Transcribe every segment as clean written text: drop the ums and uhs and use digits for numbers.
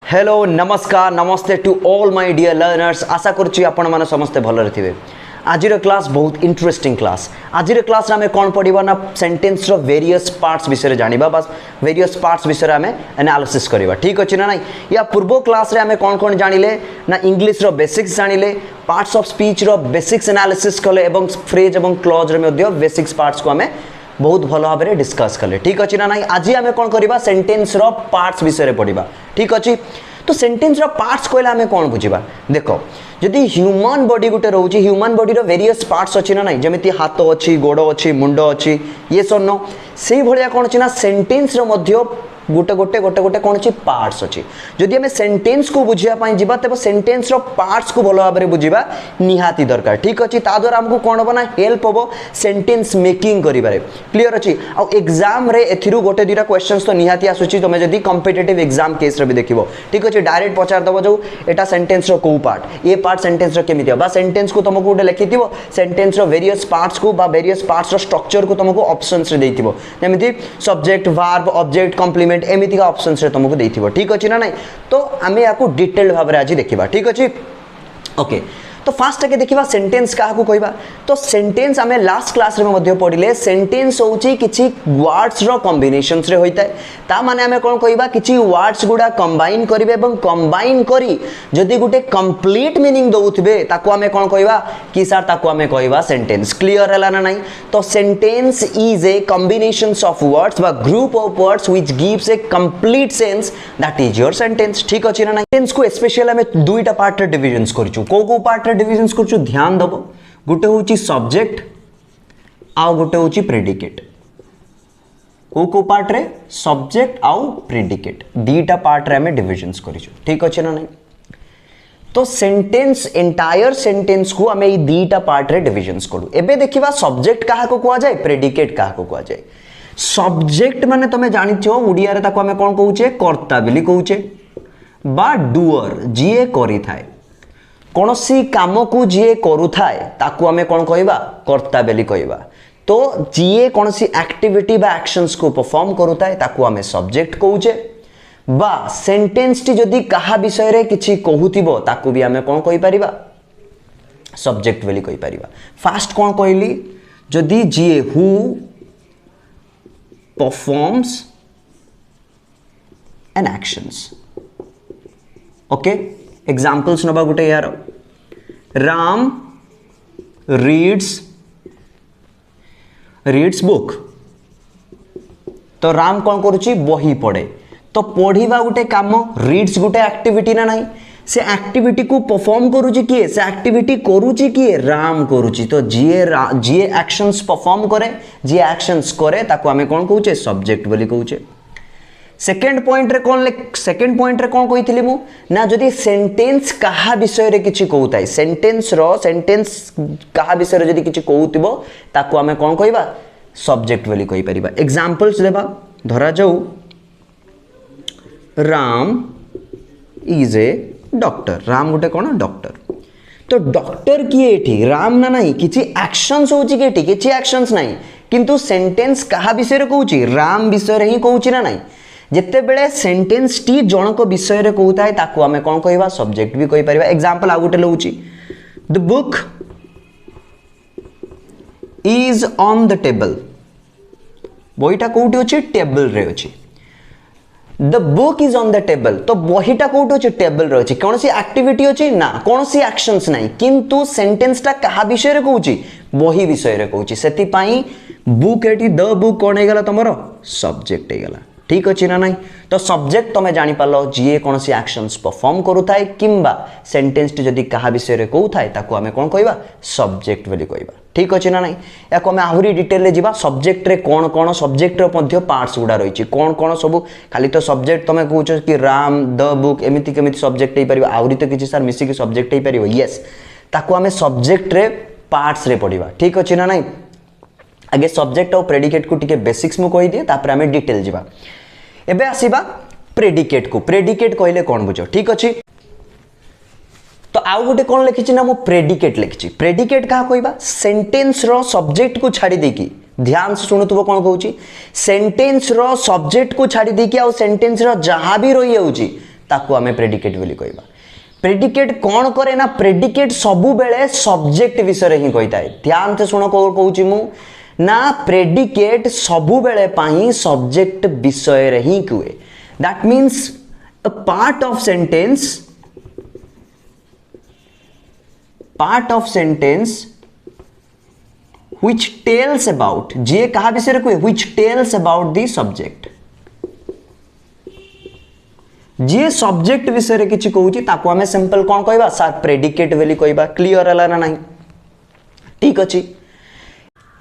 Hello नमस्कार नमस्ते to all my dear learners. आशा करुच्ची आपण माने समस्ते भलरे थिबे। आजिर क्लास बहुत इंटरेस्टिंग क्लास। आजिर क्लास आम कौन पढ़ा ना सेंटेन्स रो वेरियस पार्ट्स विषय जानिबा, बस वेरियस पार्ट्स विषय आम एनालिसिस करबा। ठीक अच्छे ना नहीं? या पूर्व क्लास रे आम कौन कौन जानिले ना इंग्लिश रो बेसिक्स जानिले, पार्ट्स ऑफ स्पीच रो बेसिक्स एनालिसिस कले एवं फ्रेज एवं क्लॉज रे मध्य बेसिक्स पार्ट्स को आम बहुत भल भाव में डिस्कस कले। ठीक अच्छे ना नहीं? आज आम कौन करवा सेंटेन्स रो पार्ट्स विषय पढ़ा। ठीक अच्छे। तो सेंटेन्स रो पार्ट्स कहले आम कौन बुझा देख, जदि ह्यूमन बॉडी गोटे रोचे, ह्यूमन बॉडी रो वेरियस पार्ट्स अच्छी ना नहीं, जमी हाथ अच्छी, गोड़ अच्छी, मुंड अच्छी, ये सो से भाया कौन अच्छी ना सेंटेन्स रो मध्य गोटे गोटे गोटे गोटे कौन अच्छी पार्ट्स अच्छी। जदि आम सेंटेन्स को बुझापी जा तेज सेंटेन्स रो पार्ट्स को भल भाव में बुझा निहाती दरकार। ठीक अच्छे। ताद्वारा आमको कौन हम ना हेल्प हम सेंटेन्स मेकिंग करिबारे। क्लियर अच्छी। आ एग्जाम रे एथिरु गोटे दुटा क्वेश्चंस तो निहाती आसुची, तुम जदि कॉम्पिटिटिव एग्जाम केस रे भी देखिबो। ठीक अच्छे। डायरेक्ट पचार दबो जो एटा सेंटेन्स रो को पार्ट, ये पार्ट सेंटेन्स रो केमिति बा सेंटेन्स को तुमको गोटे लिखिथिबो, सेंटेन्स रो वेरियस पार्ट्स को बा वेरियस पार्ट्स रो स्ट्रक्चर को तुमको ऑप्शंस रे देथिबो, जेमिति सब्जेक्ट वर्ब ऑब्जेक्ट कॉम्प्लीमेंट एमिति का ऑप्शंस रे तुमको देथिबो। ठीक अच्छे ना नहीं? तो आमे याकू डिटेल भाव में आज देखिबा। ठीक अच्छे। ओके। तो फास्ट के देखिबा सेंटेन्स काहा को कहबा। तो सेंटेन्स आमे लास्ट क्लास रे मध्य पढ़िले सेंटेन्स होची किछि वर्ड्स रो कॉम्बिनेशंस रे होइताय। ता माने आमे कोन कहबा किछि वर्ड्स गुडा कंबाइन करिवे एवं कंबाइन करी जदि गुटे कंप्लीट मीनिंग दउथिबे ताको आमे कोन कहबा कि सर ताको आमे कहबा सेंटेन्स। क्लियर हला ना नहीं? तो sentence is a combinations of words बा group of words which gives a complete sense, that is your sentence. ठीक अछि ना नहीं? सेंटेन्स को स्पेशली आमे दुईटा पार्ट रे डिविजन्स करछु। को पार्ट रे डिविजन्स करछु ध्यान दबो। गोटे होची सब्जेक्ट आउ गोटे होची प्रेडिकेट। को पार्ट रे सब्जेक्ट आउ प्रेडिकेट दीटा पार्ट रे हमें डिविजन्स करिछु। ठीक अछि ना नहीं? तो सेंटेन्स एंटायर सेंटेन्स को हमें ई दीटा पार्ट रे डिविजन्स करू। एबे देखिबा सब्जेक्ट काहा को कुआ जाय, प्रेडिकेट काहा को कुआ जाय। सब्जेक्ट माने तमे जानिछो ओडिया रे ताको हमें कोन कहूचे, कर्ता बेली कहूचे बा डुअर जिए करि थाए। कौनसी काम को जी करुथाए ताकू आमे कौन कहबा, कर्ता बेली कहबा। तो जी कौनसी एक्टिविटी बा एक्शंस को परफॉर्म करुथाए ताकू आमे सब्जेक्ट कहूचे। बा सेंटेन्स टी जदि कहा विषय रे किछि कहूतिबो ताकू भी आमे कौन कहि परिबा, सब्जेक्ट बेली कहि परिबा। फास्ट कौन कहली, जदि जी who performs an actions. Okay. Examples नबा गुटे यार, राम रीड्स बुक। तो राम कौन करुची, बही पढ़े। तो पढ़िबा गुटे काम, रीड्स गुटे एक्टिविटी ना नहीं, से एक्टिविटी को परफॉर्म करुची किए, से एक्टिविटी करुची किए, राम करुची। तो जी एक्शंस परफॉर्म करे, जी एक्शंस करे ताको हमें कौन कहूचे, सब्जेक्ट बोली कहूचे। सेकेंड पॉइंट रे कौन कही मु ना जदि सेंटेन्स कहा विषय रे किछि कहउताय, सेंटेन्स कहा विषय रे जदि किछि कहउतिबो ताको हमें कौन कहबा, सब्जेक्ट बोली कहि परिबा। एग्जांपल्स देबा। धरा जाऊ Ram is a doctor. Ram गुटे कौन, डॉक्टर। तो डॉक्टर किए एठी, राम ना नहीं, किछि एक्शंस होछि केठी, किछि एक्शंस नहीं, किंतु सेंटेन्स कहा विषय रे कहउछि, राम विषय रे ही कहउछि ना नहीं। जिते बेले सेंटेन्स टी जनक विषय रे कहउताय ताको हमें कौन कहबा, सब्जेक्ट भी कहि परिबा। एग्जांपल आ गुटे लउछि, the book is on the table. बहीटा कोउठी अछि, टेबल रे अछि। The book is on the table. तो बहीटा कोउठी अछि, टेबल रे अछि। कोनसी एक्टिविटी अछि ना, कोनसी एक्शंस नाही, किंतु सेंटेन्स टा कहा विषय रे कहउछि, बही विषय रे कहउछि। सेति पई बुक एठी द बुक कोन हे गेला, तमरो सब्जेक्ट हे गेला। ठीक अच्छे ना नहीं? तो सब्जेक्ट तुम जानी पालो जी कौन सी एक्शंस परफॉर्म करुथाए किंबा सेंटेन्स टी जदि कहा विषय रे कहउथाए ताको हमें कौन कहबा, सब्जेक्ट बोली कहबा। ठीक अच्छे ना नहीं? याको हमें आहुरी डिटेल रे जिबा। सब्जेक्ट रे कौन कौन सब्जेक्ट रे मध्य पार्ट्स गुडा रहिछि, कौन कौन सब, खाली तो सब्जेक्ट तुम कहउछ कि राम द बुक एमिति केमिति सब्जेक्ट हे परिबा, आहुरी तो किछि सर मिसी के सब्जेक्ट हे परिबो। यस, ताको हमें सब्जेक्ट रे पार्ट्स रे पढिबा। ठीक अच्छे ना नहीं? आगे सब्जेक्ट और प्रेडिकेट को टिके बेसिक्स मु कहि दिए, तापर हमें डिटेल जिबा। एबे आसीबा प्रेडिकेट को। प्रेडिकेट कहले कौन बुझो। ठीक अच्छे। तो आउ गोटे कौन लिखी ना, मु प्रेडिकेट लिखी। प्रेडिकेट क्या कहबा, सेंटेन्स रो सब्जेक्ट को छाड़ी देकी, ध्यान से शुणुथुब कौन कहूँ, सेंटेन्स रो सब्जेक्ट को छाड़ी देकी आउ सेंटेन्स रो जहाँ भी रही जाउची ताकू आमे प्रेडिकेट बोली कहबा। प्रेडिकेट कौन करे ना प्रेडिकेट सबु बेले सब्जेक्ट विषय ही कही थाए। ध्यान से शुण कौन कहूची मु ना प्रेडिकेट सबु बेले पाई सब्जेक्ट विषय रे ही कहे। That means a part of sentence which tells about जे कहा विषय रे कहे which tells about the subject J subject विषय रे किछि कहूची ताको हमें सिंपल कौन कहबा सर प्रेडिकेट बोली कहबा। क्लियर हला ना नहीं ठीक अछि।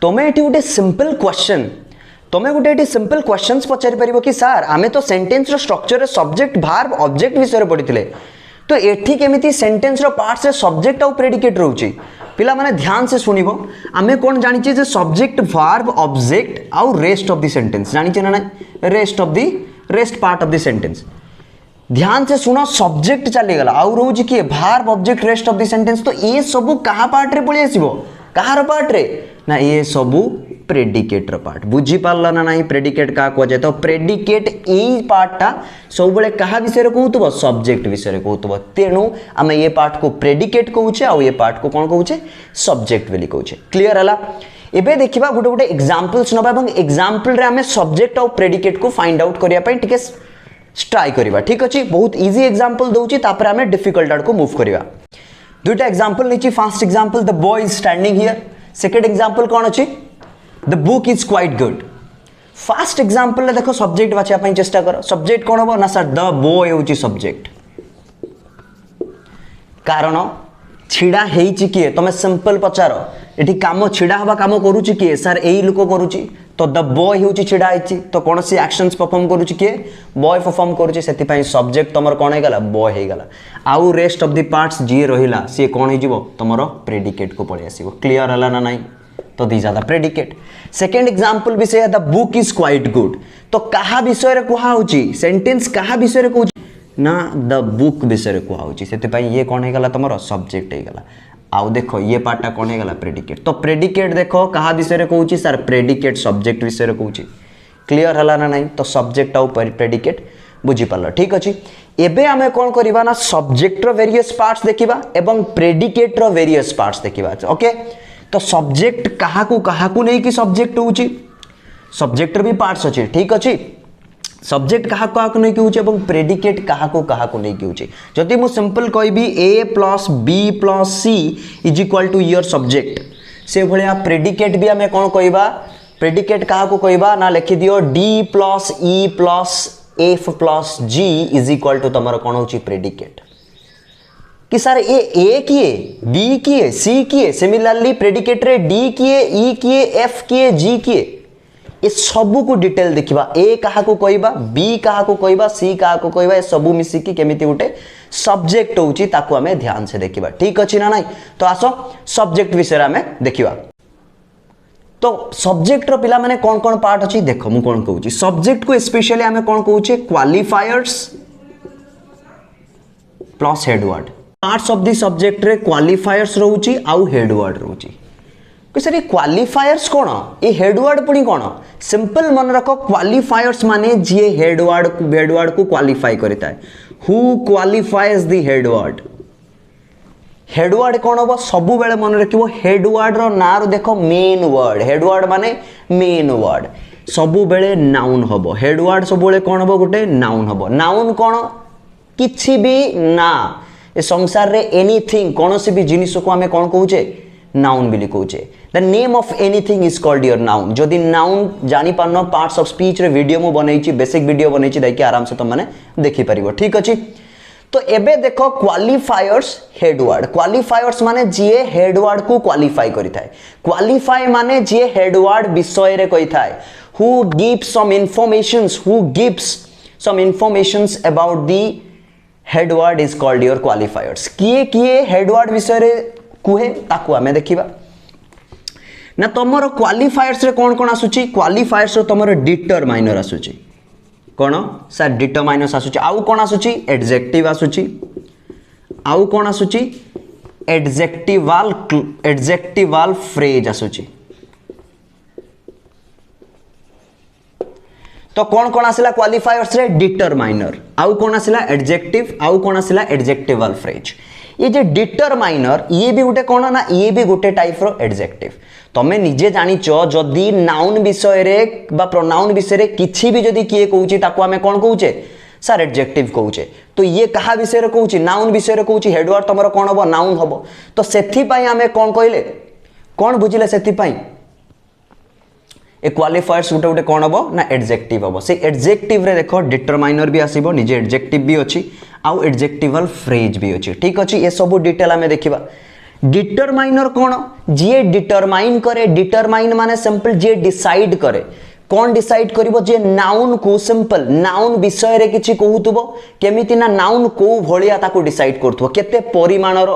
तमे एटी गोटे सिंपल क्वेश्चन तमे गोटे एटी सिंपल क्वेश्चंस पचारि परिबो कि सर आमे तो सेंटेंस रो स्ट्रक्चर रे सब्जेक्ट वर्ब ऑब्जेक्ट विषय रे पढिथिले तो एठी केमिति सेंटेंस रो पार्ट्स रे सब्जेक्ट और प्रेडिकेट रहउची। पिला माने ध्यान से सुनिबो आमे कोन जानि जे सब्जेक्ट वर्ब ऑब्जेक्ट और रेस्ट ऑफ द सेंटेंस जानि छै ना नहीं rest part of the sentence. ध्यान से सुनो सब्जेक्ट चली गला आउ रोज किए verb object rest of the sentence तो ये सबु कहा पार्ट रे पळि आसीबो कहार पार्ट रे ना ये सबु प्रेडिकेट रो पार्ट। बुझी पारला ना नहीं प्रेडिकेट का को जाय तो प्रेडिकेट ए पार्टटा सब बेले कहा विषय रे कहउतबो सब्जेक्ट विषय रे कहउतबो। तेनु आमे ये पार्ट को प्रेडिकेट कहउछे आ ये पार्ट को कोन कहउछे सब्जेक्ट बोली कहउछे। क्लियर हला। एबे देखिबा गुटे गुटे एग्जांपल्स नबा एवं एग्जांपल रे आमे सब्जेक्ट और प्रेडिकेट को फाइंड आउट करिया पई टिके ट्राई करिबा। ठीक अछि बहुत इजी एग्जांपल दउची तापर हमें डिफिकल्ट आड़ को मूव करिबा। दुटा एग्जांपल नीची first example the boy is standing here. Second example कोन अछि the book is quite good. First example ले देखो सब्जेक्ट बाछिया पई चेष्टा करो। सब्जेक्ट कोन हो ना सर द बॉय होची सब्जेक्ट कारण छिड़ा हेइची किए तमे सिंपल पचारो एठी काम छिड़ा हवा काम करूची किए सर एई लोक करूची तो द बॉय होची छिड़ा आइची तो कौन सी एक्शंस परफॉर्म करूची किए बॉय परफॉर्म करूची सेति पई सब्जेक्ट तमर कोन हे गला बॉय हे गला आउ रेस्ट ऑफ द पार्ट्स जी रहिला सी कोन हे जिवो तमरो प्रेडिकेट को पळे आसीबो। क्लियर हला ना नहीं तो these are the predicate. Second example विषय है the book is quite good तो कहा विषय रे कुहा होची सेंटेंस कहा विषय रे कहूची ना द बुक विषय रे कुहा होची सेति पई ये कोन हे गला तमरो सब्जेक्ट हे गला। आउ देखो ये पार्टा कौन है गला प्रेडिकेट तो प्रेडिकेट देखो कहा विषय रे कहूची सर प्रेडिकेट सब्जेक्ट विषय रे कहूची। क्लियर हला ना नहीं तो सब्जेक्ट आउ प्रेडिकेट बुझी पारलो। ठीक अछि एबे आमे कोन करिबा ना सब्जेक्ट रो वेरियस पार्ट्स देखिबा एवं प्रेडिकेट रो वेरियस पार्ट्स देखिबा। ओके तो सब्जेक्ट कहा को नहीं कि सब्जेक्ट होची सब्जेक्ट भी पार्ट्स अछि। ठीक अछि सब्जेक्ट कहा को नहीं कि एवं प्रेडिकेट कहा को नहीं कि जदि मु सिंपल कहबी a plus b plus c is equal to your subject से भलिया प्रेडिकेट भी हमें कौन कहबा प्रेडिकेट कहा को कहबा ना लिखि दियो d plus e plus f plus g is equal to तमरो कौन होची प्रेडिकेट कि सर ए किए b किए c किए सिमिलरली प्रेडिकेट रे d किए e किए f किए g किए ये सबू को डिटेल देखिबा ए कहा को कहबा बी कहा को कहबा सी कहा को कहबा ये सबू मिसी की केमिति उठे सब्जेक्ट होची ताको हमें ध्यान से देखिबा। ठीक अछि ना नहीं तो आसो सब्जेक्ट विषय हमें देखिबा। तो सब्जेक्ट रो पिला माने कोन कोन पार्ट अछि देखो मु कोन कहूची सब्जेक्ट को स्पेशली हमें कोन कहूचे qualifiers plus headword parts of the subject रे क्वालिफायर्स रहउची आउ हेडवर्ड रहउची। सर ये क्वालिफायर्स कौन ये हेडवर्ड पुणी कौन सिंपल मन रख क्वालिफायर्स माने जी हेडवर्ड को क्वालिफाई करता है who qualifies the headword. Headword कौन हम सब बेले मन रखिबो हेडवर्ड रो ना रो देखो मेन वर्ड हेडवर्ड माने मेन वर्ड सब बेले नाउन हबो हेडवर्ड सब बेले कौन हबो गोटे नाउन हबो। नाउन कौन किछि भी ना ए संसार रे एनीथिंग कौन सी भी जिनिस को हमें कौन कहूचे नाउन बिली कहूचे। The name of anything is called your noun. जदि नाउन जानी पारनो पार्ट्स ऑफ स्पीच रे वीडियो मु बनैछि बेसिक वीडियो बनैछि देखि आराम से तुम माने देखि परिबो। ठीक अछि तो एबे देखो क्वालिफायर्स हेडवर्ड क्वालिफायर्स माने जे हेडवर्ड को क्वालिफाई करिथाय क्वालिफाई माने जे हेडवर्ड विषय रे कहिथाय who gives some informations about the headword is called your qualifiers. किए हेडवर्ड विषय रे कुहे ताकू हमें देखिबा ना तमरो क्वालिफायर्स रे कोन कोन आसुची क्वालिफायर्स रे तमरो डिटरमाइनर आसुची कोन सर डिटरमाइनर्स आसुची आउ कोन आसुची एडजेक्टिव आसुची आउ कोन आसुची एडजेक्टिवल फ्रेज आसुची। तो कौन आसिला क्वालिफायर्स रे डिटरमाइनर आउ कौन आसिला एडजेक्टिव आउ कौन आसिला एडजेक्टिवल फ्रेज ये जे डिटरमाइनर ये भी गोटे कौन ना ये भी गोटे टाइप रो एडजेक्टिव तमे निजे जानिच जदि नाउन विषय रे बा प्रोनाउन विषय रे किछि भी जदि किए कहूची ताको हमें कौन कहूचे सर एडजेक्टिव कहूचे तो ये कहा विषय रे कहूची नाउन विषय रे कहूची हेडवर्ड तमरो कौन हबो नाउन हबो तो सेथि पई हमें कौन कहले कौन बुझिले सेथि पई ए क्वालिफायर्स गोटे गोटे कौन हम ना एडजेक्टिव हम से एडजेक्टिव रे देखो डिटरमाइनर भी आसीबो निजे एडजेक्टिव भी अच्छी आउ एडजेक्टिवल फ्रेज भी अच्छी ठीक अच्छी ये सब डिटेल आम देखा डिटरमाइनर कौन जी डिटरमाइन करे डिटरमाइन माने सिंपल जी डिसाइड करे कौन डिसाइड करिवो जे नाउन को सिंपल नाउन विषय रे किछि कहउतबो केमिति ना नाउन को भलिया ताको डिसाइड करथबो केते परिमाणर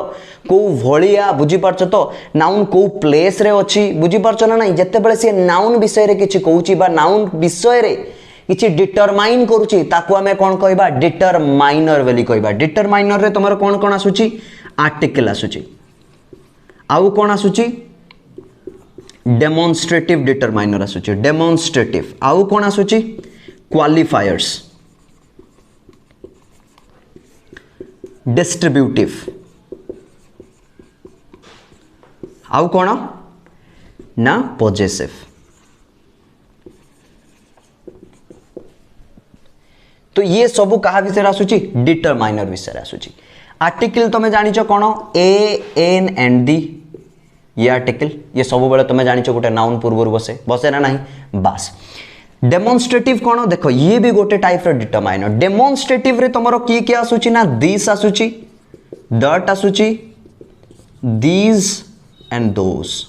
को भलिया बुझी परछ तो नाउन को प्लेस रे अछि बुझी परछ ना नहीं जते बेले से नाउन विषय रे किछि कहउची बा नाउन विषय रे किछि डिटरमाइन करूची ताको हमें कोन कहबा डिटरमाइनर वेली कहबा डिटरमाइनर रे तमरो कोन कोन आसुची आर्टिकल आसुची आउ कोन आसुची डेमोन्स्ट्रेटिव डिटरमाइनर आसुची डेमोन्स्ट्रेटिव आउ कोन आसुची क्वालिफायर्स डिस्ट्रीब्यूटिव आउ कोन ना पॉजेसिव तो ये सब कहा विषय आसुची डिटरमाइनर विषय आसुची आर्टिकल तुम जानिच कौन ए एन एंड दी ये आर्टिकल ये सब बेले तुम जानिच गोटे नाउन पूर्व बसे बसे ना नहीं बास डेमोन्स्ट्रेटिव कौन देख ये भी गोटे टाइप रो डिटरमाइनर डेमोन्स्ट्रेटिव रे तुमरो किए आसुची ना दिस आसुची दट आसुची दीज एंड दोस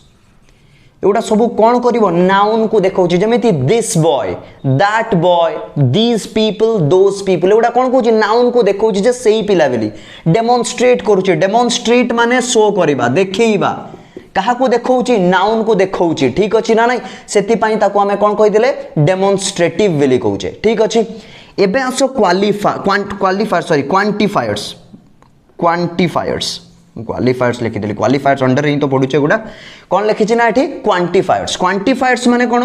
एगुड़ा सब कौन करिवो नाउन को देखौची जेमिति this boy that boy these people those people एगुड़ा कौन कहूची नाउन को देखौची जे सेही पिला बेली डेमोन्स्ट्रेट करूची डेमोन्स्ट्रेट माने शो करिबा देखैबा कहा को देखौची नाउन को देखौची ठीक अछि ना नहीं सेति पई ताको हमें कौन कहि देले डेमोन्स्ट्रेटिव वेली कहूचे ठीक अछि एबे आसो क्वांटिफायर्स क्वालिफायर्स लिखि देली क्वालिफायर्स अंडर ही तो पडुचे गुडा कोन लिखिछि ना एठी क्वांटिफायर्स माने कोन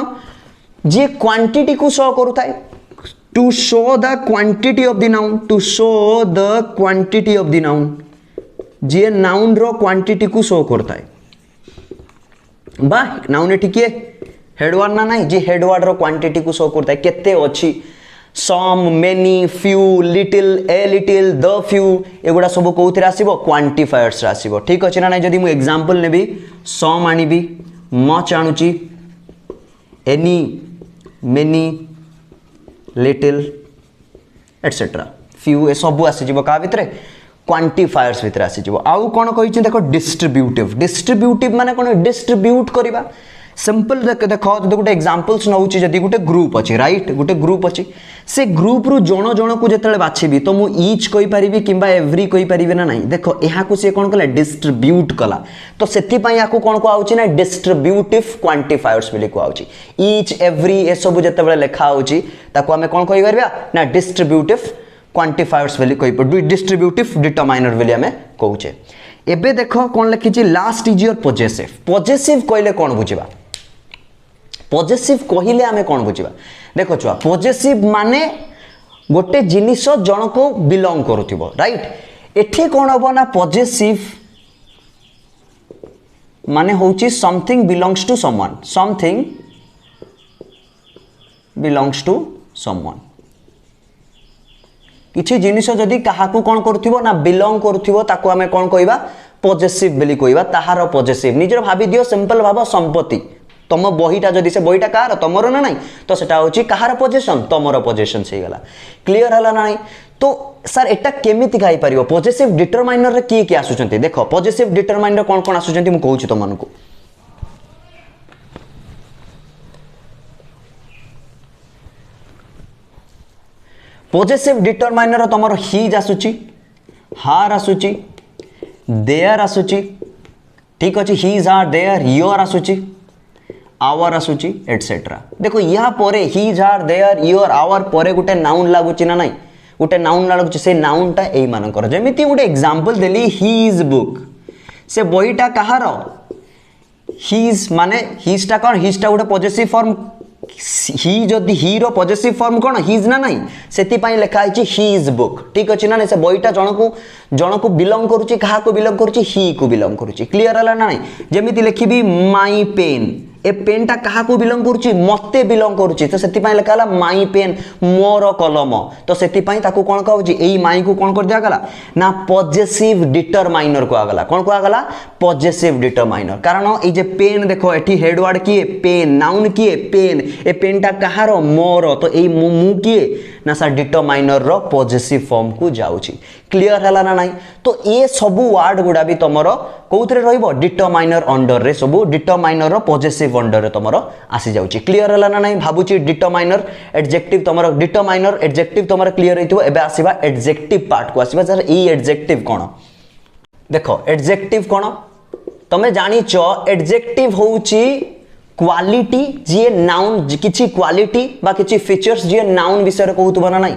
जे क्वांटिटी को शो करूथाय to show the quantity of the noun to show the quantity of the noun जे नाउन रो क्वांटिटी को शो करताय बा नाउन एठी के हेडवर्ड ना नहीं जे हेडवर्ड रो क्वांटिटी को शो करताय केते अछि some many few little a little the few एगुड़ा सब कौन आसो क्वांटिफायर्स आसो ठीक अच्छे ना नहीं जदि मुझे एग्जांपल नेबी सम आनिबी मच आणुची any many little etcetera few a सब आसीजिवो का भितरे क्वांटिफायर्स भितरे आसीजिवो आउ कोन कहिछि देखो डिस्ट्रीब्यूटिव माने कोन डिस्ट्रीब्यूट करबा सिंपल देखो गोटे एग्जांपल्स नौची जदि गोटे ग्रुप अच्छी राइट गोटे ग्रुप अच्छी से ग्रुप रु जण जण को जेतले बाछिबी तो मु ईच कहि परिबी किंबा एवरी कहि परिबे ना नहीं देखो एहा को से कोन कला डिस्ट्रीब्यूट कला तो सेति पई याकू कोन को आउची ना डिस्ट्रीब्यूटिव क्वांटिफायर्स बोली को आउची ईच एवरी ए सब जेतबेले लेखा आउची ताको हमें कोन कहि करबा ना डिस्ट्रीब्यूटिव क्वांटिफायर्स बोली कहि पडु डिस्ट्रीब्यूटिव डिटरमाइनर बोली हमें कहूचे एबे देखो कोन लिखिची लास्ट इज योर पॉजेसिव कहले कोन बुझिबा पॉजेसिव कहिले आमे कोन बुझिबा देखो छुआ पॉजेसिव माने गोटे जिनिस जन को बिलोंग करूथिबो राइट एठी कोन हबो ना पॉजेसिव माने होची समथिंग बिलोंग्स टू समवन किछि जिनिस जदि काहाकू कोन करूथिबो ना बिलोंग करूथिबो ताको आमे कोन कहबा पॉजेसिव बेली कहबा ताहार पॉजेसिव निजर भाबी दियो सिंपल भाबो संपत्ति तुम बहीटा जदि से बहीटा कार तुमर ना नहीं तो सेटा होची कहार पोजीशन तुमर पोजीशन से गला क्लियर हला ना नहीं तो सर एटा केमिति गाई परिबो पॉजेसिव डिटरमाइनर रे की आसुचंती देखो पॉजेसिव डिटरमाइनर कोन कोन आसुचंती मु कहूची तुम मानको पॉजेसिव डिटरमाइनर तुमर हीज आसुची हार आसुची देयर आसुची ठीक अछि हीज आर देयर योर आसुची आवर आसुची एटसेट्रा देखो या परे his are their your our परे गोटे नाउन लागुची ना नहीं गोटे नाउन लागुची से नाउनटा एई मानकर जेमिति गोटे एग्जांपल देली हीज बुक से बहीटा कहार हीज माने हीजटा कोन हीजटा गोटे पॉजेसिव फॉर्म ही जदि ही रो पॉजिटिव फॉर्म कौन हिज ना नहीं से लिखा है ही इज बुक ठीक अच्छे ना नहीं से बईटा जन को बिलंग करुच्ची क्या बिलंग करुच्ची ही को बिलंग करुच्ची क्लियर है ना नहीं जमी लिखी माई पेन ए पेन टा क्या बिलंग करुच्ची मते बिलंग करुच्ची तो से लिखा है माई पेन मोर कलम तो से कौन कह माई को कौन कर दिया गला ना पॉजिटिव डिटरमाइनर कुआगला कौन कुआगला पॉजिटिव डिटरमाइनर कारण ये जे पेन देखो एठी हेडवर्ड किए पेन नाउन किए पेन ए पेन टा कहार मोर तो ये मु किए ना सर डिटरमाइनर रो पॉजिटिव फॉर्म को जाउची क्लियर है ना नहीं तो ये सब वर्ड गुडा भी तुमरो कोउथरे रहइबो डिटरमाइनर अंडर रे सब डिटरमाइनर रो पॉजिटिव अंडर रे तुमरो आसी जाउची क्लियर है ना नहीं भाबुची डिटरमाइनर एडजेक्टिव तुमरो डिटरमाइनर एडजेक्टिव तुमरो क्लियर हेतिबो एबे आसीबा एडजेक्टिव पार्ट को आसीबा सर ई एडजेक्टिव कोन देखो एडजेक्टिव कोन तमे जानि छ एडजेक्टिव होउची क्वालिटी जी नाउन किसी क्वालिटी बा किसी फीचर्स जी नाउन विषय कहूथबो ना नहीं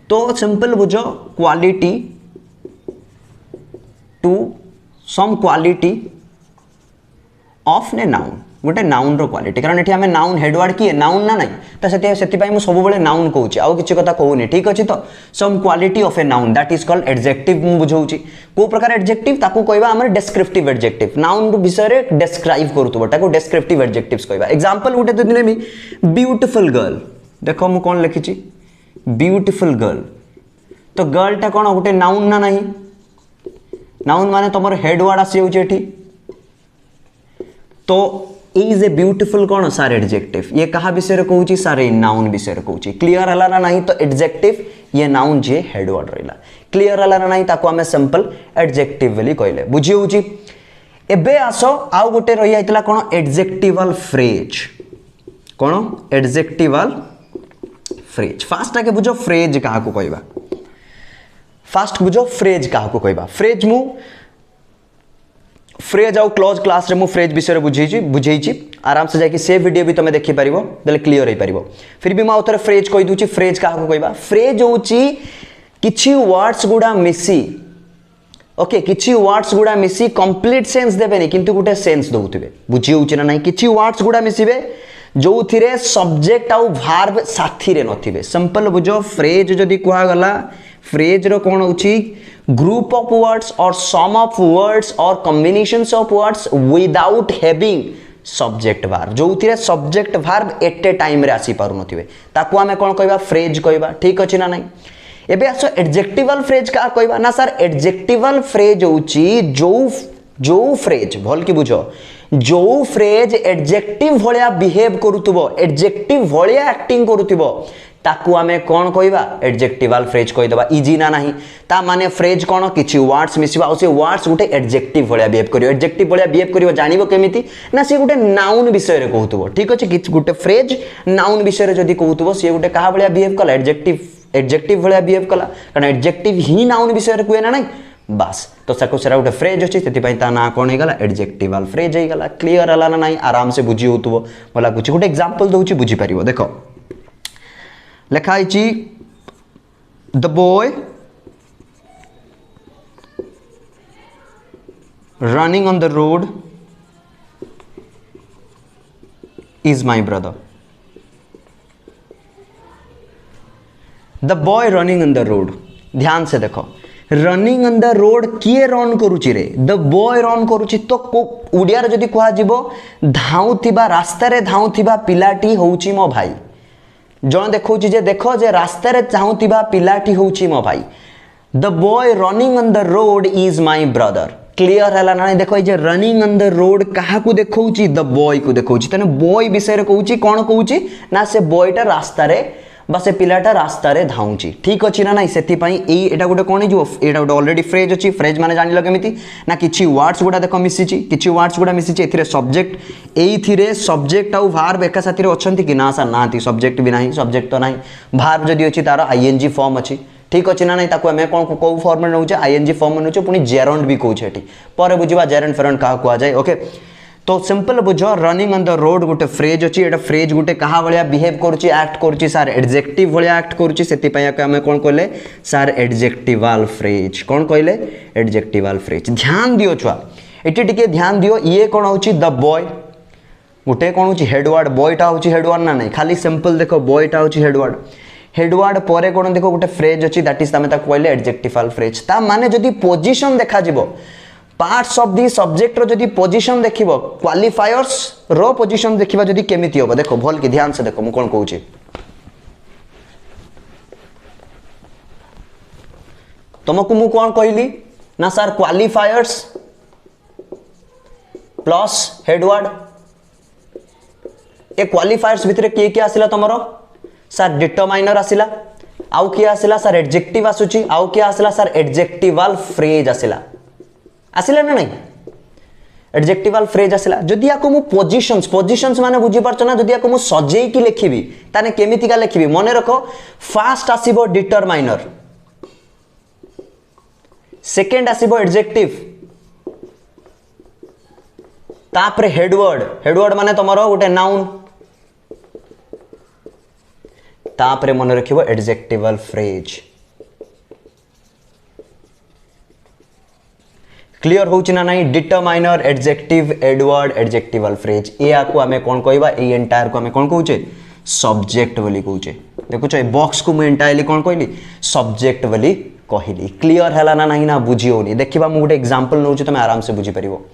तो सिंपल बुझो quality to some quality of ने नाउन गोटे नाउन रो क्वालिटी कारण एठी हमें नाउन हेडवर्ड किए नाउन ना नहीं तो सेति पई मु सब बेले नाउन कहूची आउ किछि कथा कहूनी ठीक अछि तो some quality of a noun that is called adjective मु बुझौची को प्रकार एडजेक्टिव ताकू कहबा हमर डिस्क्रिप्टिव एडजेक्टिव नाउन रो विषय रे डिस्क्राइब करतबो ताकू डिस्क्रिप्टिव एडजेक्टिव्स कहबा एग्जांपल गोटे तो दिने मी ब्यूटीफुल गर्ल देखो मु कोन लिखिची ब्यूटीफुल गर्ल तो गर्ल टा कोन गोटे नाउन ना नहीं नाउन माने तमर हेडवर्ड आसी होची एठी तो इज ए ब्यूटीफुल कौन सार एडजेक्टिव ये कहा विषय कहूँ सार नाउन विषय कहूँ क्लियर है ना नहीं तो एडजेक्टिव ये नाउन जे हेडवर्ड रहा क्लियर है ना नहीं ताको आमे सिंपल एडजेक्टिव बोली कहले बुझी होची एबे आसो आउ गोटे रही आइतला कौन एडजेक्टिवल फ्रेज कौन एडजेक्टिवल फ्रेज फास्ट आके बुझो फ्रेज कहा को कहबा फास्ट बुझो फ्रेज कहा को कहबा फ्रेज मु फ्रेज आउ क्लोज क्लास रे मु फ्रेज विषय बुझेची आराम से जाके से वीडियो भी तुम देखि परिबो देले क्लियर हो परिबो फिर भी माउथरे फ्रेज कहि दूची फ्रेज का कहबा फ्रेज होची किछि वर्ड्स गुडा मिसी ओके किछि वर्ड्स गुडा मिसी कंप्लीट सेंस देबेनी किंतु गुटे सेंस दउथिबे बुझी होची ना नहीं किछि वर्ड्स गुडा मिसिबे जो थिरे सब्जेक्ट आउ वर्ब साथी रे नथिबे सिंपल बुझो फ्रेज जदी कुआ गला फ्रेज रो कोन होची group of words or sum of words or combinations of words without having subject verb जो थिरे subject verb at a time रे आसी पारु नथिबे ताकू हमें कोन कहबा फ्रेज कहबा ठीक अछि ना नहीं एबे आसो एडजेक्टिवल फ्रेज का कहबा ना सर एडजेक्टिवल फ्रेज होची जो फ्रेज भल की बुझो जो फ्रेज एडजेक्टिव भलिया बिहेव करूतबो एडजेक्टिव भलिया एक्टिंग करूतबो ताकू हमें कौन कहबा एडजेक्टिवल फ्रेज कहि दबा इजी ना नहीं ता माने फ्रेज कौन किछि वर्ड्स मिसिबा और से वर्ड्स गुटे एडजेक्टिव भलिया बिहेव करियो एडजेक्टिव भलिया बिहेव करियो जानिबो केमिति ना से गुटे नाउन विषय रे कहूतबो ठीक अछि कि गुटे फ्रेज नाउन विषय रे जदी कहूतबो से गुटे कहा भलिया बिहेव कला एडजेक्टिव भलिया बिहेव कला कारण एडजेक्टिव ही नाउन विषय रे कुए ना नहीं बस तो सको सेरा गुटे फ्रेज अछि सेति पई ता ना कोन हे गला एडजेक्टिवल फ्रेज हे गला क्लियर हला ना नहीं आराम से बुझी होतबो मला कुछ गुटे एग्जांपल दोउची बुझी परिबो देखो लिखाई the boy running on the road is my brother the boy running on the road ध्यान से देखो रनिंग ऑन द रोड किए रन करुची रे द बॉय रन करुची तो ओडिया रे जदी कहा जिवो धाउथिबा रास्ता रे धाउथिबा पिलाटी होउची मो भाई जन देखो जे देखो जे रास्ता रे चाहूथिबा पिलाटी होउची मो भाई the boy running on the road is my brother clear है ना देखो जे रनिंग ऑन द रोड कहा को देखौची द बॉय को देखौची तने बॉय विषय रे कहूची कोन कहूची ना से बॉयटा रास्ता रे बा से पिलाटा रास्ता रे धाउची ठीक अछि ना नहीं सेति पई ए एटा गुटे कोन जो एटा गुटे ऑलरेडी फ्रेज अछि फ्रेज माने जानि ल केमिति ना किछि वर्ड्स गुडा देखो मिसिछि किछि वर्ड्स गुडा मिसिछि एथिरे सब्जेक्ट एथिरे सब्जेक्ट आउ वर्ब एका साथी रे अछंती कि ना सा नांती सब्जेक्ट भी नाही सब्जेक्ट तो नाही वर्ब जदी अछि तार आईएनजी फॉर्म अछि ठीक अछि ना नहीं ताको हमें कोन को फॉर्म में नउचे आईएनजी फॉर्म में नउचे पुनी जेरंड भी कहउचे एठी पर बुझिबा जेरंड फेरंड का को आ जाय ओके तो सिंपल बुझो रनिंग ऑन द रोड गोटे फ्रेज अछि एटा फ्रेज गोटे कहा भलिया बिहेव करूची एक्ट करूची सर एडजेक्टिव भलिया एक्ट करूची सेति पय हमें कोन कहले सर एडजेक्टिवल फ्रेज कोन कहले एडजेक्टिवल फ्रेज ध्यान दियो छुआ एटी टिके ध्यान दियो ये कोन होची द बॉय गोटे कौन हो हेडवर्ड बॉयटा हूँ हेडवर्ड ना नहीं खाली सिंपल देख बॉयटा हूँ हेडवर्ड पर कौन देख गोटे फ्रेज अच्छी दैट इज तमें कहले एडजेक्टिवल फ्रेज ता माने जदि पोजीशन देखा जिवो पार्ट्स ऑफ दी सब्जेक्ट रो जदि पोजीशन देखिबो क्वालिफायर्स रो पोजीशन देखिबा जदि केमिति होबो देखो भल के ध्यान से देखो मु कोन कहूची तुमको मु कोन कहली ना सर क्वालिफायर्स प्लस हेडवर्ड ए क्वालिफायर्स भितर किए किए आसिला तमरो सर डिटरमाइनर आसिला आउ किए आसिला सर एडजेक्टिव आसुची आउ किए आसिला सर एडजेक्टिवल फ्रेज आसिला आसिला ना नहीं एडजेक्टिवल फ्रेज आसिला जदि याको मु पोजीशंस पोजीशंस माने बुझी पारछ ना जदि याको मु सजेई की लिखिबी ताने केमितिका लिखिबी मने रखो फास्ट आसीबो डिटरमाइनर सेकंड आसीबो एडजेक्टिव तापरे हेडवर्ड हेडवर्ड माने तमरो गोटे नाउन तापरे मन रखिबो एडजेक्टिवल फ्रेज क्लियर होउची ना नहीं determiner adjective adverb adjectival phrase ए आको हमें कोन कहबा ए एंटायर को हमें कोन कहउचे सब्जेक्ट बोली कहउचे देखुछ ए बॉक्स को मु एंटायरली कोन कहली सब्जेक्ट बोली कहली क्लियर हैला ना नहीं ना बुझी होनी देखिबा मु गोटे एग्जांपल नउची तमे आराम से बुझी परिबो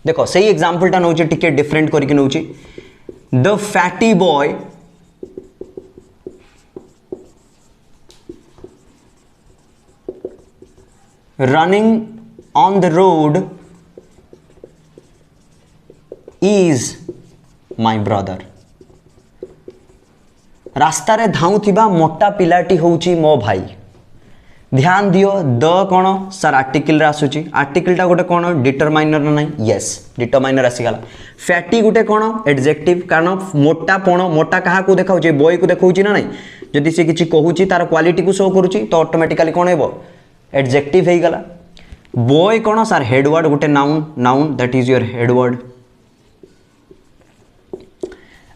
देखो सही एग्जांपल टा नउची टिके डिफरेंट करके नउची the fatty boy running on the road is my brother रास्ता रे धाउथिबा मोटा पिलाटी होउची मो भाई ध्यान दियो द कौन सर आर्टिकल रे आसुची आर्टिकल टा गोटे कौन डिटरमाइनर ना नहीं यस डिटरमाइनर आसीगला फैटी गोटे कौन एडजेक्टिव कारण मोटा पण मोटा कहा को देखाउची बॉय को देखाउची ना नहीं जदि से किछि कहूची तार क्वालिटी को शो करूची तो ऑटोमेटिकली कौन हेबो एडजेक्टिव हे गला बॉय कौन सर हेडवर्ड गोटे noun noun that is your headword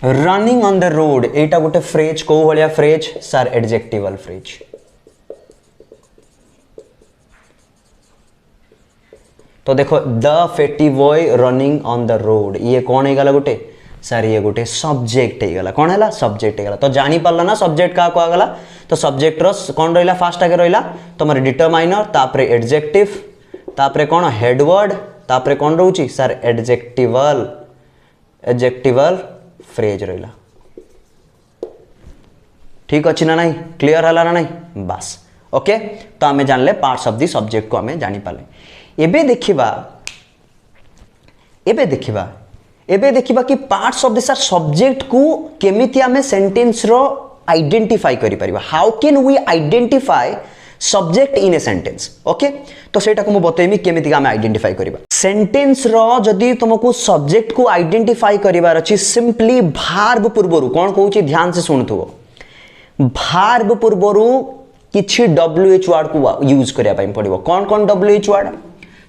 running on the road एटा गोटे फ्रेज को भलिया फ्रेज सर एडजेक्टिवल फ्रेज तो देखो the fatty boy running on the road ये कौन है गोटे सर ये गोटे सब्जेक्ट है कौन है सब्जेक्ट है तो जानी पारला ना सब्जेक्ट क्या कहगला तो सब्जेक्ट कौन रहा फास्ट आगे रहा तुम डिटरमाइनर तापरे एडजेक्टिव तापरे कौन हेडवर्ड तापरे कौन रोची सर एडजेक्टिवल एडजेक्टिवल फ्रेज रहा ठीक अच्छी ना नहीं क्लियर है ना नहीं बस ओके तो आम जानले पार्ट्स ऑफ दी सब्जेक्ट को आम जानी पाले एबे देखिबा कि parts of the sir subject को केमिति आमे सेंटेंस रो आइडेंटिफाई करि परिबा how can we identify subject in a sentence okay तो सेटा को मु बतेमी केमिति आमे आइडेंटिफाई करिबा सेंटेंस रो जदी तुमको सब्जेक्ट को आइडेंटिफाई करिवार अछि सिंपली वर्ब पूर्वरु कोन कहूची ध्यान से सुनथुबो वर्ब पूर्वरु किछि WH वर्ड को यूज करिया पई पड़िबो कोन कोन WH वर्ड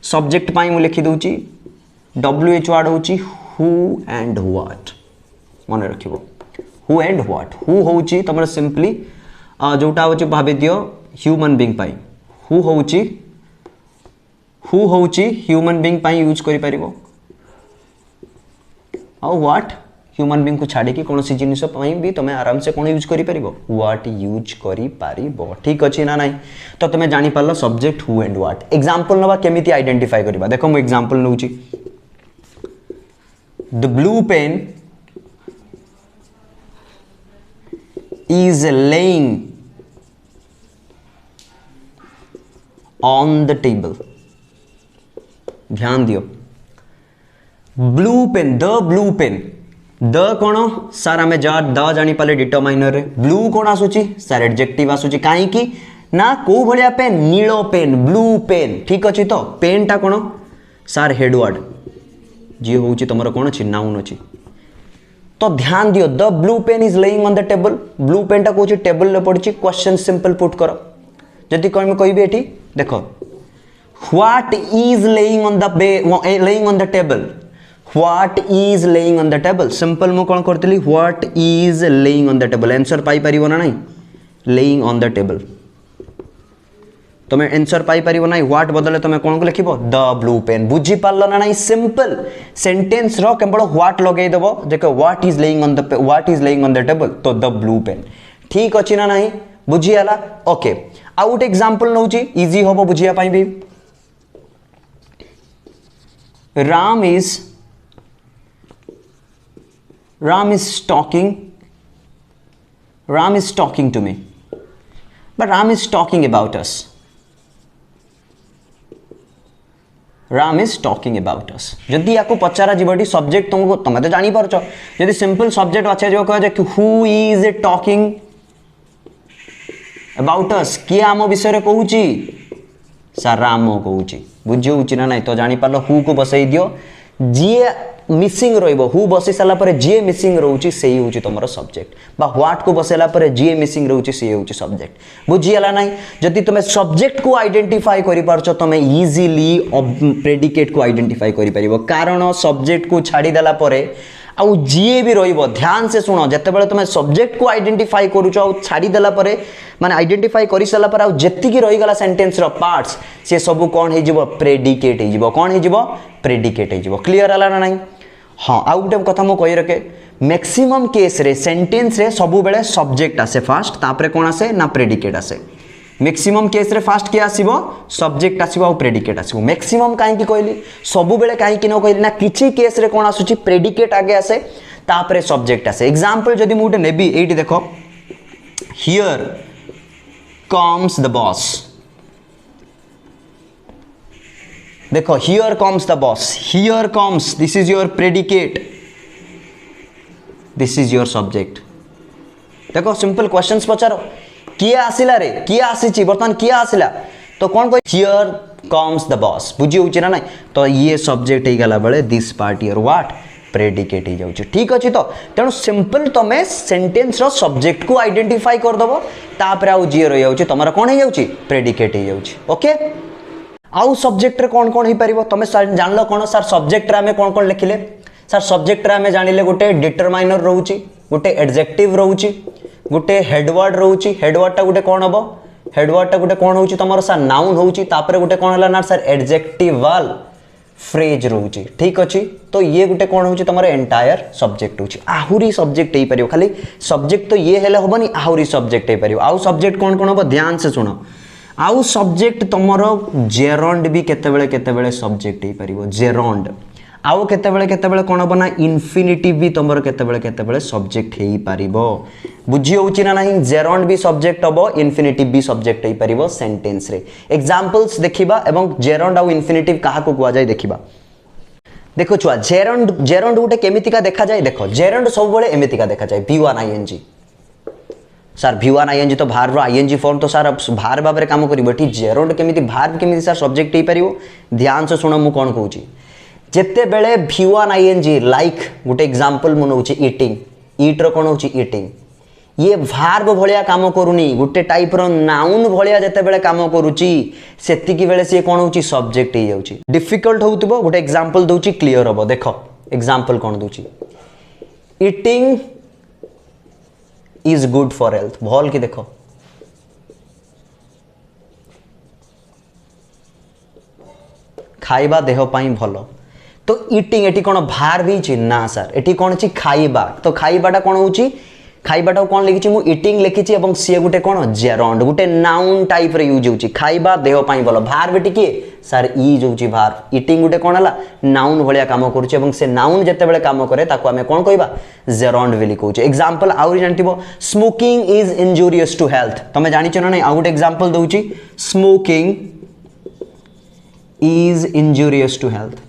सब्जेक्ट पाई मु लिखि दउची WH वर्ड होची हु एंड व्हाट मन रखिबो हु एंड व्हाट हु होची तमर सिंपली जोटा होची भाबे दियो ह्यूमन बीइंग पाई हु होची ह्यूमन बीइंग पाई यूज करि परिबो आ व्हाट ह्यूमन बीइंग को छाड़ी कि कौन सी जिनिस पाई भी तुम आराम से कौन यूज करि परिबो व्हाट यूज करि परिबो ठीक अछि ना नहीं तो तुम जानि पारलो subject who and what example नबा केमिति आइडेंटिफाई करबा देखो मु एग्जांपल नउची the blue pen is laying on the table ध्यान दियो blue pen the blue pen the कौन सर आम जा द जानी पाले डिटरमाइनर रे ब्लू कौन आसुची सर एडजेक्टिव आसुची काई की ना को भलिया पेन नीलो पेन ब्लू पेन ठीक अछि तो पेन टा कौन सर हेडवर्ड जी होउची तमरो कौन अछि नाउन अछि तो ध्यान दियो the blue pen is laying on the table blue pen टा कोची टेबल ले पड़ची क्वेश्चन सिंपल पुट करो जदी कोन में कहबे एठी देखो what is laying on the table what is laying on the table simple मु कौन करतली what is laying on the table answer पाई परिबो ना नहीं लेइंग ऑन द टेबल तुम्हें आंसर पाई परिबो ना व्हाट बदले तुम्हें कौन को लिखिबो द ब्लू पेन बुझी पारलो ना नहीं सिंपल सेंटेंस रो केवल व्हाट लगेई देबो देखो what is laying on the table तो द ब्लू पेन ठीक अछि ना नहीं बुझी आला ओके आउट एग्जांपल नउची इजी होबो बुझिया पाई भी Ram is talking to me but Ram is talking about us जदि याको पचारा जीवटी सब्जेक्ट तुमको तुम तो जानी पारछ जदि सिंपल सब्जेक्ट अच्छा जो कह जे हु इज टॉकिंग अबाउट अस किए आम विषय रे कहूची सर राम कहूची बुझी ना नहीं तो जानी पारलो हु को बसई दियो जीए मिसिंग रहिबो हु बसई साला पर जीए मिसिंग रहउची सेही होची तमरो सब्जेक्ट बा व्हाट को बसेला पर जीए मिसिंग रहउची सेही होची सब्जेक्ट बुझियाला नहीं जदि तुमे सब्जेक्ट को आइडेंटिफाई करि पारछो तुमे इजीली प्रेडिकेट को आइडेंटिफाई करि परिबो कारण सब्जेक्ट को छाडी देला परे आउ जीए भी रहिबो ध्यान से सुनो जते बेले तुमे सब्जेक्ट को आइडेंटिफाई करूछो आउ छाडी देला परे माने आइडेंटिफाई करि सला पर आउ जेति की रहि गला सेंटेंस रो पार्ट्स से सब कोन हे जिवो प्रेडिकेट हे जिवो कोन हे जिवो प्रेडिकेट हे जिवो क्लियर हला ना नहीं हाँ आउ गोटे कथा मु कहि रखे मैक्सिमम केस रे सेंटेंस रे सबु बेले सब्जेक्ट आसे फास्ट तापरे कोन आसे ना प्रेडिकेट आसे मैक्सिमम केस रे फास्ट के आसीबो सब्जेक्ट आसीबो आ प्रेडिकेट आसीबो मैक्सिमम काहे की कहली सबु बेले काहे की न कहली ना किछि केस रे कोन आसुची प्रेडिकेट आगे आसे तापरे सब्जेक्ट आसे एग्जांपल जदी मु गोटे नेबी एठी देखो हियर कम्स द बॉस देखो here comes the boss here comes this is your predicate this is your subject देखो सिंपल क्वेश्चंस पचारो किए आसिला रे किए आसीची बर्तमान किए आसिला तो कौन कह हियर कम्स द बॉस बुझी होची ना नहीं तो ये सब्जेक्ट ही गला बेले this part your what predicate ही जाउची ठीक अछि तो तेनु सिंपल तमे सेंटेंस रो सब्जेक्ट को आइडेंटिफाई कर दबो तापर आउ जी रहि जाउची तमरा कोन हे जाउची प्रेडिकेट ही जाउची ओके आउ सब्जेक्ट रे कौन कौन ही परिबो तमे जानलो कोन सर सब्जेक्ट रे हमें कौन कौन लिखिले सर सब्जेक्ट रे हमें जानिले गोटे डिटरमाइनर रहउची गोटे एडजेक्टिव रहउची गोटे हेडवर्ड रहउची हेडवर्ड टा गोटे कोन हबो हेडवर्ड टा गोटे कोन होउची तमरो सर नाउन होउची तापरे गोटे कोन हला ना सर एडजेक्टिवल फ्रेज रहउची ठीक अछि तो ये गोटे कोन होउची तमरो एंटायर सब्जेक्ट होउची आहुरी सब्जेक्ट हे परिबो खाली सब्जेक्ट तो ये हेले होबनी आहुरी सब्जेक्ट हे परिबो आउ सब्जेक्ट कौन कौन हबो ध्यान से सुनो आउ सब्जेक्ट तमरो जेरंड भी केतेबेले सब्जेक्ट हे परिबो जेरंड आउ केतेबेले कोन हबो ना इन्फिनिटिव भी तमरो केतेबेले सब्जेक्ट हे परिबो बुझी होउची ना नहीं जेरंड भी सब्जेक्ट हबो इन्फिनिटिव भी सब्जेक्ट हे परिबो सेंटेंस रे एग्जांपल्स देखिबा एवं जेरंड आउ इन्फिनिटिव काहा को कुआ जाय देखिबा देखो छुआ जेरंड गोटे केमितिका देखा जाय देखो जेरंड सब बेले एमितिका देखा जाय v1 ing sir v1 ing तो भार ing फॉर्म तो सर भार भाव काम करिवो एठी जेरंड केमिति भार केमिति सर सब्जेक्ट हे परिवो ध्यान से सुनो मु कोन कहूची जेते बेले v1 ing लाइक गोटे एग्जांपल मु नउची ईटिंग ईट रो कोन होची ईटिंग ये भार्ब भलिया काम करूनी गोटे टाइप रो नाउन भलिया जेते बेले काम करूची सेति की बेले से कोन होची सब्जेक्ट हे जाउची डिफिकल्ट होउतबो गोटे एग्जांपल दोची क्लियर होबो देखो एग्जांपल कोन दोची eating is good for health भल की देखो खाइबा देह पाई भलो तो ईटिंग एटी कोन भार भी छि ना सर एटी कोन छि खाइबा तो खाइबाटा कोन होची खाइबाटा कोन लिखिछि मु ईटिंग लिखिछि एवं सी गुटे कोन जेरंड गुटे नाउन टाइप रे यूज होची खाइबा देह पाई भलो भार बेटी के सर ई जोची भार ईटिंग गुटे कोन हला नाउन भलिया काम करूछि एवं से नाउन जते बेले काम करे ताको हमें कोन कहबा जेरंड वेली कहूछि एग्जांपल आउरी जानथिबो smoking is injurious to health तमे जानि छ ना नै आ गुटे एग्जांपल दउछि smoking is injurious to health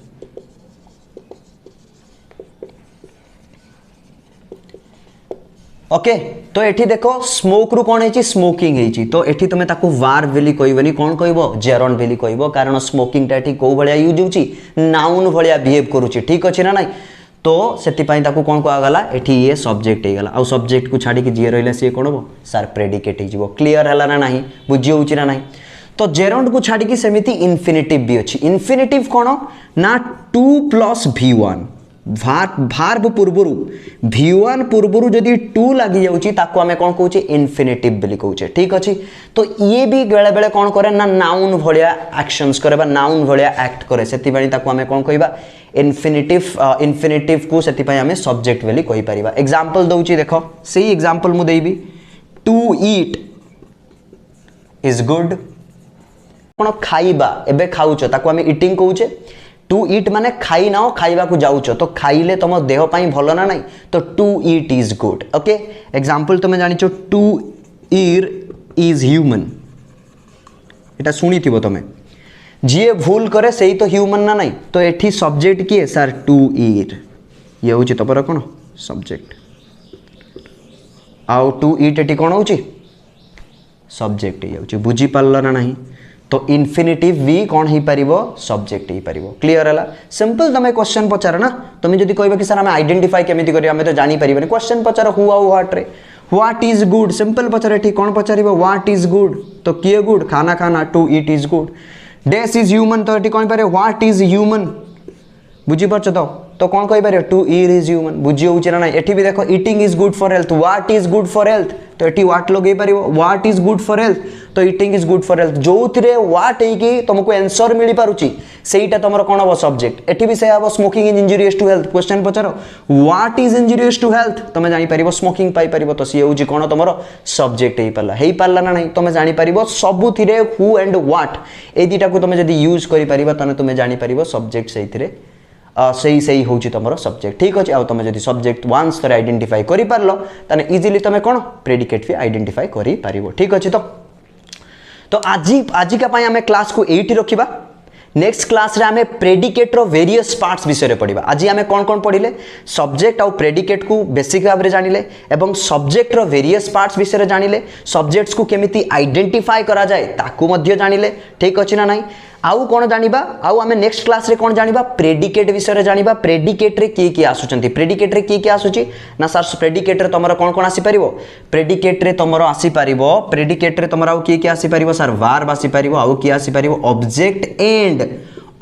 okay तो एठी देखो स्मोक रु कोन हेची स्मोकिंग हेची तो एठी तमे ताको वार वेली कहबनी कोन कहबो जेरंड वेली कहबो कारण स्मोकिंग टा एठी को भलिया यूज होची नाउन भलिया बिहेव करूची ठीक अछि ना नै तो सेति पई ताको कोन को आगला एठी ये सब्जेक्ट हे गला आ सब्जेक्ट को छाडी कि जे रहले से कोन हो सर प्रेडिकेट हे जिवो क्लियर हला ना नाही बुझी होची ना नाही तो जेरंड को छाडी कि सेमिति इन्फिनिटिव भी अछि इन्फिनिटिव कोन ना 2 + v1 भार्ब पूर्वरु V1 पूर्वरु जदि टू लगी जाउची ताको आमे कोन कहूचे इन्फिनिटिव बोली कहूचे ठीक अछि। तो ये भी बेले बेले कोन करे ना नाउन भलिया एक्शंस करे बा नाउन भलिया एक्ट करे सेति बानी ताको आमे कोन कहबा इन्फिनिटिव को सेति पय आमे सब्जेक्ट बोली कहि परिबा। एग्जांपल दउची देखो सेही एग्जांपल मु देबी टू ईट इज गुड कोन खाइबा एबे खाउचो ताको आमे ईटिंग कहूचे। टू ईट माने खाई नाओ खाइबा को जाउचो तो खाइले तुम देह पाई भलो ना नहीं तो to eat is good okay. Example तुम जानिचो टू ईर इज ह्यूमन एटा सुनी थिबो तुम जी भूल करे सही तो ह्यूमन ना नहीं तो एठी सब्जेक्ट किए सर टू ईर ये होची तपर कोन सब्जेक्ट आउ टू ईट एठी कोन होची सब्जेक्ट ये होची बुझी पारलो ना नहीं तो इन्फिनिटिव भी कौन ही परिबो सब्जेक्ट ही परिबो। क्लियर है सिंपल तमे क्वेश्चन पचार ना तुम जदि कहबे कि सर हमें आइडेंटिफाई केमिति करिया हमें तो जानि परिबे क्वेश्चन पचार हु आउ व्हाट रे व्हाट इज गुड सिंपल पचार एठी कौन पचारिबो व्हाट इज गुड तो किए गुड खाना खाना to eat is good. Dash is human तो एठी कौन पारे व्हाट इज ह्यूमन बुझी परछ तो कौन कहि पारे टू ईट इज ह्यूमन बुझी होउछ ना एठी भी देखो eating is good for health what is good for health तो एठी व्हाट लगे परिबो what is good for health तो eating is good for health जो थिरे व्हाट है कि तुमको आंसर मिली पारुची सेटा तुमरो कोन हो सब्जेक्ट एठी भी से हबो smoking is injurious to health question पचारो what is injurious to health तुम जानि परिबो स्मोकिंग पाई परिबो तो सी होउची कोन तुमरो सब्जेक्ट हेई पारला ना नहीं तुम जानि परिबो सबु थिरे हु एंड व्हाट ए दिटा को तुम जदी यूज करि परिबो तने तुम जानि परिबो सब्जेक्ट सेही थिरे सही सही होची तुम सब्जेक्ट ठीक अच्छे। तुम जब सब्जेक्ट वन्स थोड़े आइडेंटिफाई कर पारल ताने इजिली तुम कौन प्रेडिकेट भी आइडेंटिफाई कर पारिबो ठीक अच्छे। तो आजिका आम क्लास को एठी रखिबा नेक्स्ट क्लास रे आमे प्रेडिकेट रो वेरियस पार्ट्स विषय पढ़िबा। आज आमे कोन कोन पढ़िले सब्जेक्ट आउ प्रेडिकेट को बेसिक भाव में जानिले एवं सब्जेक्ट रो वेरियस पार्ट्स विषय जानिले सब्जेक्ट्स को केमिति आइडेंटिफाई करा जाए ताकू मध्य जानिले ठीक अछि ना नहीं। आउ कोन जानिबा आउ आमे नेक्स्ट क्लास रे कोन जानिबा प्रेडिकेट विषय जानिबा प्रेडिकेट रे की आसुचंती प्रेडिकेट रे की आसुची ना सर प्रेडिकेट रे तमरो कोन कोन आसी परिबो प्रेडिकेट रे तमरो आसी परिबो प्रेडिकेट रे तमरो आउ की आसी परिबो सर वर्ब आसी परिबो आउ की आसी परिबो object and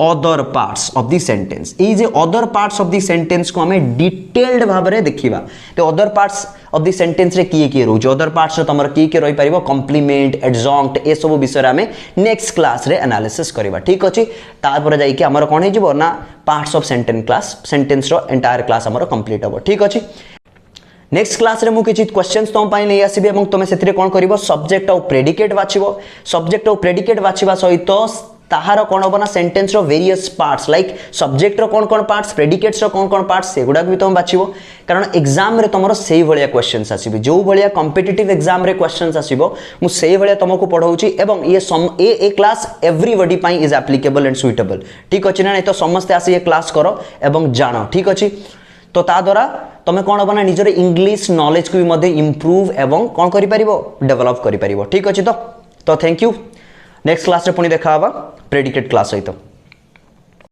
other parts of the sentence ये जे other parts of the sentence को हमें डिटेल्ड भाव में देखिबा। तो other parts of the sentence रे किए रोज अदर पार्ट्स रे तमर की रही परिबो कॉम्प्लीमेंट एडजंक्ट ए सब विषय हमें नेक्स्ट क्लास रे एनालिसिस करबा ठीक अछि। तापर जाई कि हमर कोन हे जिवो ना पार्ट्स ऑफ सेंटेंस रो एंटायर क्लास हमर कंप्लीट हो ठीक अछि। नेक्स्ट क्लास रे मु किछि क्वेश्चंस तुम पाई नै आसीबे एवं तुम सेथिरे कोन करिवो सब्जेक्ट और प्रेडिकेट बाछिबो सब्जेक्ट और प्रेडिकेट बाछिबा सहित ताहार कौन हम ना सेंटेंस रो वेरियस पार्ट्स लाइक सब्जेक्ट रो कौन पार्ट्स प्रेडिकेट्स रो कौन पार्ट्स से गुडा भी तुम बाछिबो कारण एग्जाम रे तुमरो सेही भलिया क्वेश्चंस आसीबे जो भलिया कॉम्पिटिटिव एग्जाम रे क्वेश्चंस आसीबो मु सेही भलिया तुमको पढाउची एवं ये class everybody pi is applicable and suitable ठीक अछि ना नहीं तो समस्त आसी ये क्लास करो एवं जानो ठीक अछि। तो ता द्वारा तुम कौन हम ना निजर इंग्लिश नॉलेज को भी मध्य इंप्रूव एवं कौन करि परिबो डेवलप करि परिबो ठीक अछि। तो थैंक यू नेक्स्ट क्लास रे पुणी देखा प्रेडिकेट क्लास सहित।